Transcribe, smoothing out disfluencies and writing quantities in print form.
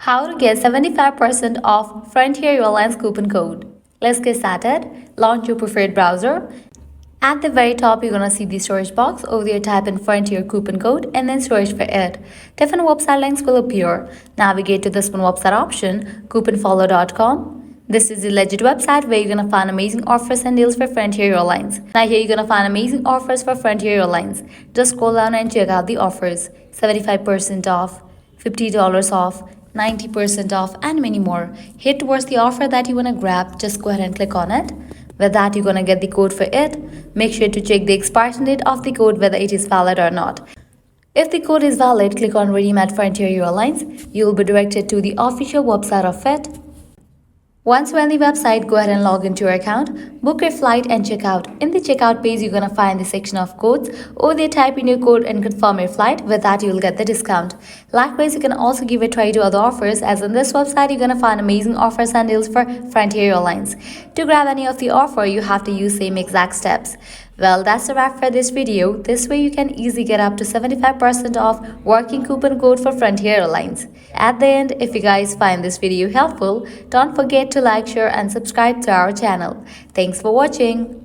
How to get 75% off Frontier Airlines coupon code. Let's get started. Launch your preferred browser. At the very top, you're gonna see the search box. Over there, type in Frontier coupon code and then search for it. Different website links will appear. Navigate to this one website option, couponfollow.com. This is the legit website where you're gonna find amazing offers and deals for Frontier Airlines. Now here you're gonna find amazing offers for Frontier Airlines. Just scroll down and check out the offers. 75% off, $50 off, 90% off, and many more. Hit towards the offer that you want to grab. Just go ahead and click on it. With that, you're going to get the code for it. Make sure to check the expiration date of the code, whether it is valid or not. If the code is valid, click on Redeem at Frontier Airlines. You will be directed to the official website of it. Once you're on the website, go ahead and log into your account, book your flight and check out. In the checkout page, you're going to find the section of codes. Over there, type in your code and confirm your flight. With that, you'll get the discount. Likewise, you can also give a try to other offers, as on this website, you're going to find amazing offers and deals for Frontier Airlines. To grab any of the offer, you have to use same exact steps. Well, that's a wrap for this video. This way you can easily get up to 75% off working coupon code for Frontier Airlines. At the end, if you guys find this video helpful, don't forget to like, share and subscribe to our channel. Thanks for watching.